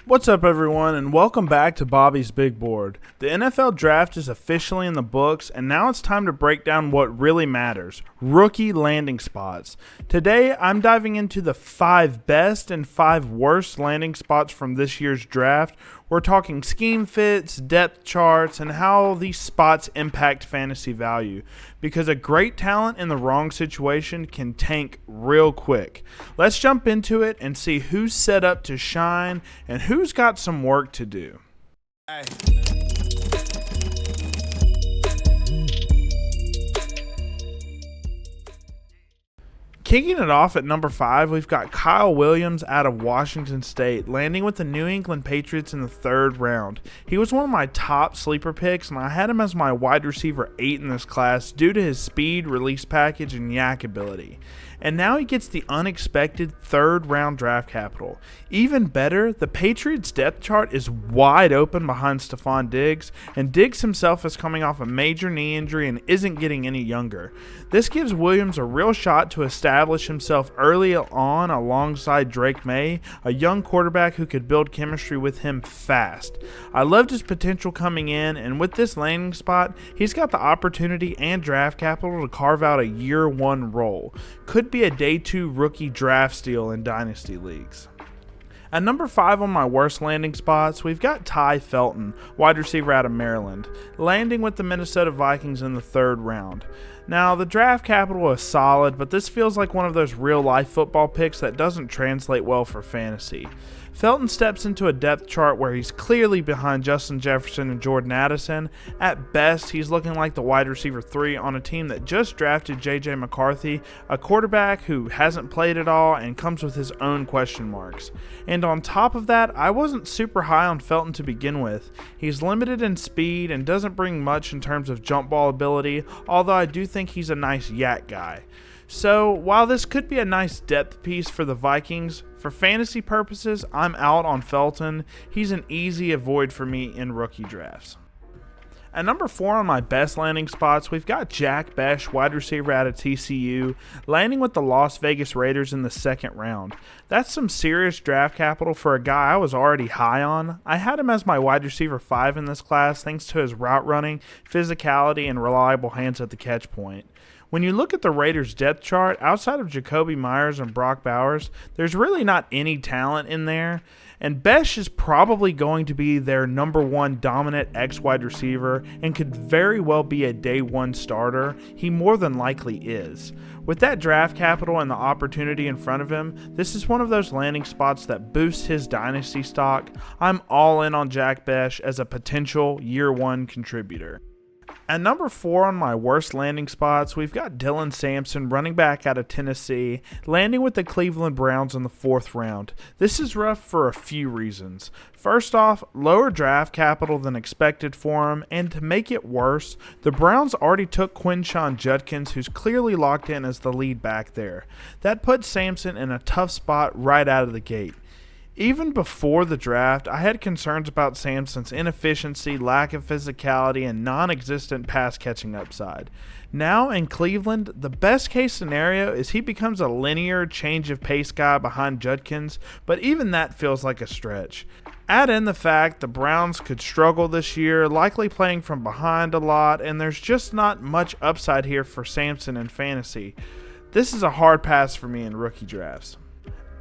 What's up, everyone, and welcome back to Bobby's Big Board. The NFL Draft is officially in the books, and now it's time to break down what really matters, rookie landing spots. Today, I'm diving into the 5 best and 5 worst landing spots from this year's draft. We're talking scheme fits, depth charts, and how these spots impact fantasy value. Because a great talent in the wrong situation can tank real quick. Let's jump into it and see who's set up to shine and who's got some work to do. Kicking it off at number 5, we've got Kyle Williams out of Washington State, landing with the New England Patriots in the 3rd round. He was one of my top sleeper picks, and I had him as my wide receiver 8 in this class due to his speed, release package, and yak ability. And now he gets the unexpected 3rd round draft capital. Even better, the Patriots depth chart is wide open behind Stephon Diggs, and Diggs himself is coming off a major knee injury and isn't getting any younger. This gives Williams a real shot to establish himself early on alongside Drake May, a young quarterback who could build chemistry with him fast. I loved his potential coming in, and with this landing spot, he's got the opportunity and draft capital to carve out a year 1 role. Could be a day 2 rookie draft steal in Dynasty leagues. At number 5 on my worst landing spots, we've got Tai Felton, wide receiver out of Maryland, landing with the Minnesota Vikings in the 3rd round. Now, the draft capital is solid, but this feels like one of those real-life football picks that doesn't translate well for fantasy. Felton steps into a depth chart where he's clearly behind Justin Jefferson and Jordan Addison. At best, he's looking like the wide receiver 3 on a team that just drafted J.J. McCarthy, a quarterback who hasn't played at all and comes with his own question marks. And on top of that, I wasn't super high on Felton to begin with. He's limited in speed and doesn't bring much in terms of jump ball ability, although I do think he's a nice yak guy. So, while this could be a nice depth piece for the Vikings, for fantasy purposes, I'm out on Felton. He's an easy avoid for me in rookie drafts. At number 4 on my best landing spots, we've got Jack Bech, wide receiver out of TCU, landing with the Las Vegas Raiders in the 2nd round. That's some serious draft capital for a guy I was already high on. I had him as my wide receiver 5 in this class thanks to his route running, physicality, and reliable hands at the catch point. When you look at the Raiders' depth chart, outside of Jacoby Myers and Brock Bowers, there's really not any talent in there, and Bech is probably going to be their number 1 dominant X-wide receiver and could very well be a day 1 starter. He more than likely is. With that draft capital and the opportunity in front of him, this is one of those landing spots that boosts his dynasty stock. I'm all in on Jack Bech as a potential year 1 contributor. At number 4 on my worst landing spots, we've got Dylan Samson, running back out of Tennessee, landing with the Cleveland Browns in the 4th round. This is rough for a few reasons. First off, lower draft capital than expected for him, and to make it worse, the Browns already took Quinn Judkins, who's clearly locked in as the lead back there. That puts Samson in a tough spot right out of the gate. Even before the draft, I had concerns about Samson's inefficiency, lack of physicality, and non-existent pass-catching upside. Now in Cleveland, the best-case scenario is he becomes a linear change-of-pace guy behind Judkins, but even that feels like a stretch. Add in the fact the Browns could struggle this year, likely playing from behind a lot, and there's just not much upside here for Samson in fantasy. This is a hard pass for me in rookie drafts.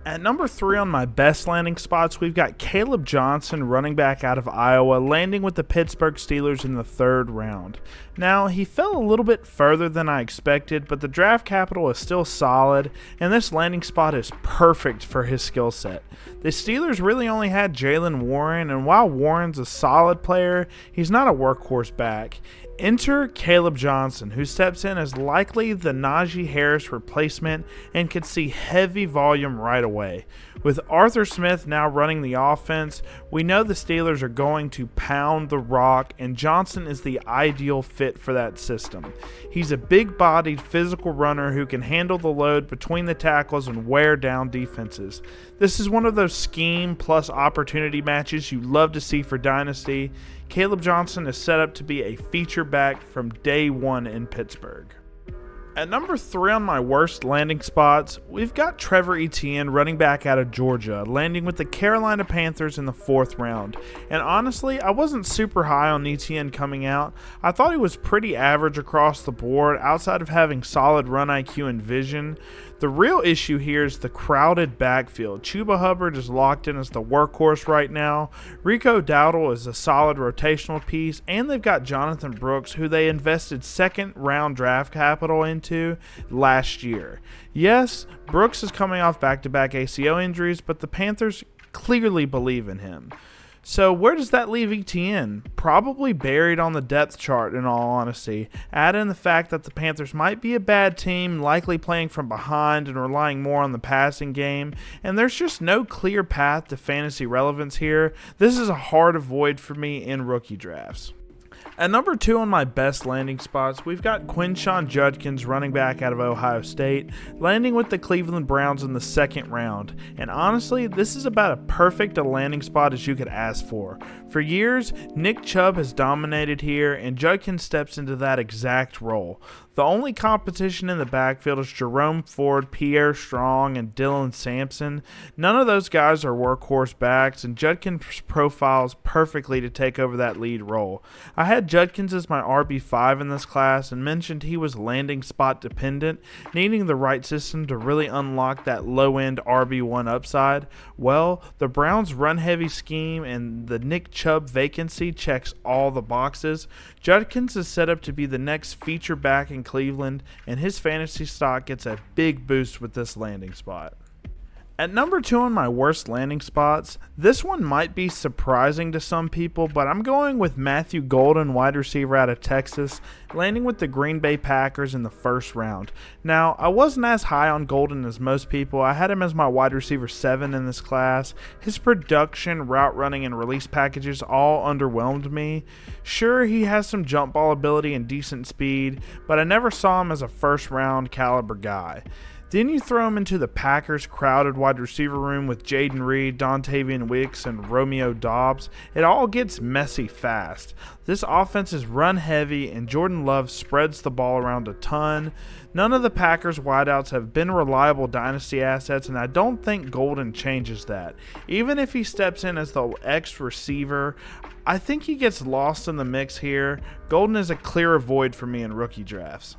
At number 3 on my best landing spots, we've got Caleb Johnson, running back out of Iowa, landing with the Pittsburgh Steelers in the 3rd round. Now, he fell a little bit further than I expected, but the draft capital is still solid, and this landing spot is perfect for his skill set. The Steelers really only had Jaylen Warren, and while Warren's a solid player, he's not a workhorse back. Enter Caleb Johnson, who steps in as likely the Najee Harris replacement and could see heavy volume right away. With Arthur Smith now running the offense, we know the Steelers are going to pound the rock, and Johnson is the ideal fit for that system. He's a big-bodied physical runner who can handle the load between the tackles and wear down defenses. This is one of those scheme plus opportunity matches you love to see for Dynasty. Caleb Johnson is set up to be a feature back from day 1 in Pittsburgh. At number 3 on my worst landing spots, we've got Trevor Etienne, running back out of Georgia, landing with the Carolina Panthers in the 4th round. And honestly, I wasn't super high on Etienne coming out. I thought he was pretty average across the board, outside of having solid run IQ and vision. The real issue here is the crowded backfield. Chuba Hubbard is locked in as the workhorse right now. Rico Dowdle is a solid rotational piece, and they've got Jonathan Brooks, who they invested 2nd round draft capital into last year. Yes, Brooks is coming off back-to-back ACL injuries, but the Panthers clearly believe in him. So where does that leave Etienne? Probably buried on the depth chart, in all honesty. Add in the fact that the Panthers might be a bad team, likely playing from behind and relying more on the passing game, and there's just no clear path to fantasy relevance here. This is a hard avoid for me in rookie drafts. At number 2 on my best landing spots, we've got Quinn Judkins, running back out of Ohio State, landing with the Cleveland Browns in the 2nd round. And honestly, this is about as perfect a landing spot as you could ask for. For years, Nick Chubb has dominated here, and Judkins steps into that exact role. The only competition in the backfield is Jerome Ford, Pierre Strong, and Dylan Samson. None of those guys are workhorse backs, and Judkins profiles perfectly to take over that lead role. I had Judkins as my RB5 in this class and mentioned he was landing spot dependent, needing the right system to really unlock that low-end RB1 upside. Well, the Browns' run-heavy scheme and the Nick Chubb vacancy checks all the boxes. Judkins is set up to be the next feature back in Cleveland, and his fantasy stock gets a big boost with this landing spot. At number 2 on my worst landing spots, this one might be surprising to some people, but I'm going with Matthew Golden, wide receiver out of Texas, landing with the Green Bay Packers in the 1st round. Now, I wasn't as high on Golden as most people. I had him as my wide receiver 7 in this class. His production, route running, and release packages all underwhelmed me. Sure, he has some jump ball ability and decent speed, but I never saw him as a 1st round caliber guy. Then you throw him into the Packers' crowded wide receiver room with Jaden Reed, Dontavian Wicks, and Romeo Doubs. It all gets messy fast. This offense is run heavy, and Jordan Love spreads the ball around a ton. None of the Packers' wideouts have been reliable dynasty assets, and I don't think Golden changes that. Even if he steps in as the X receiver, I think he gets lost in the mix here. Golden is a clear avoid for me in rookie drafts.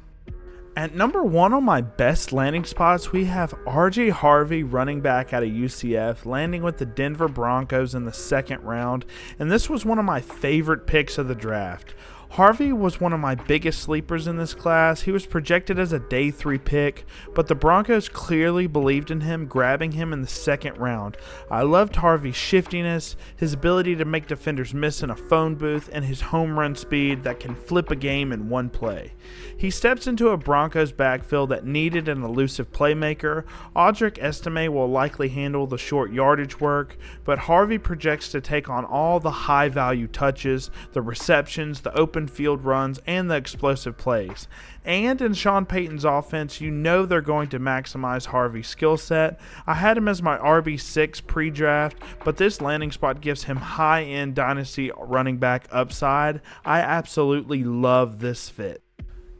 At number 1 on my best landing spots, we have RJ Harvey, running back out of UCF, landing with the Denver Broncos in the 2nd round, and this was one of my favorite picks of the draft. Harvey was one of my biggest sleepers in this class. He was projected as a day 3 pick, but the Broncos clearly believed in him, grabbing him in the 2nd round. I loved Harvey's shiftiness, his ability to make defenders miss in a phone booth, and his home run speed that can flip a game in one play. He steps into a Broncos backfield that needed an elusive playmaker. Audric Estime will likely handle the short yardage work, but Harvey projects to take on all the high-value touches, the receptions, the open field runs, and the explosive plays. And in Sean Payton's offense, you know they're going to maximize Harvey's skill set. I had him as my RB6 pre-draft, but this landing spot gives him high-end dynasty running back upside. I absolutely love this fit.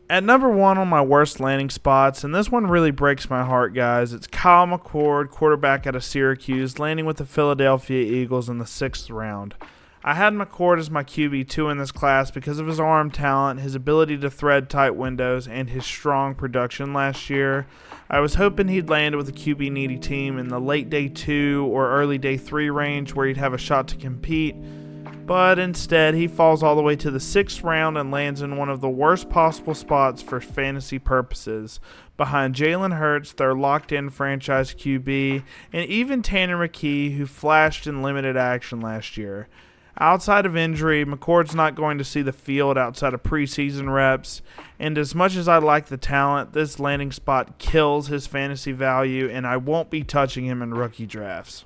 At number 1 on my worst landing spots, and this one really breaks my heart, guys, it's Kyle McCord, quarterback out of Syracuse, landing with the Philadelphia Eagles in the 6th round. I had McCord as my QB2 in this class because of his arm talent, his ability to thread tight windows, and his strong production last year. I was hoping he'd land with a QB-needy team in the late day 2 or early day 3 range where he'd have a shot to compete, but instead he falls all the way to the 6th round and lands in one of the worst possible spots for fantasy purposes, behind Jalen Hurts, their locked-in franchise QB, and even Tanner McKee, who flashed in limited action last year. Outside of injury, McCord's not going to see the field outside of preseason reps, and as much as I like the talent, this landing spot kills his fantasy value, and I won't be touching him in rookie drafts.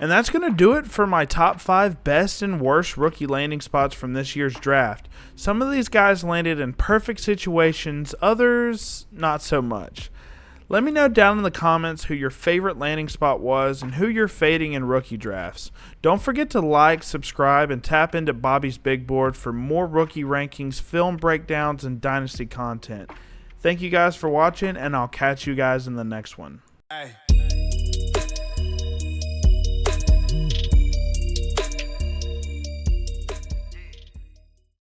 And that's going to do it for my top 5 best and worst rookie landing spots from this year's draft. Some of these guys landed in perfect situations, others not so much. Let me know down in the comments who your favorite landing spot was and who you're fading in rookie drafts. Don't forget to like, subscribe, and tap into Bobby's Big Board for more rookie rankings, film breakdowns, and dynasty content. Thank you guys for watching, and I'll catch you guys in the next one. Hey.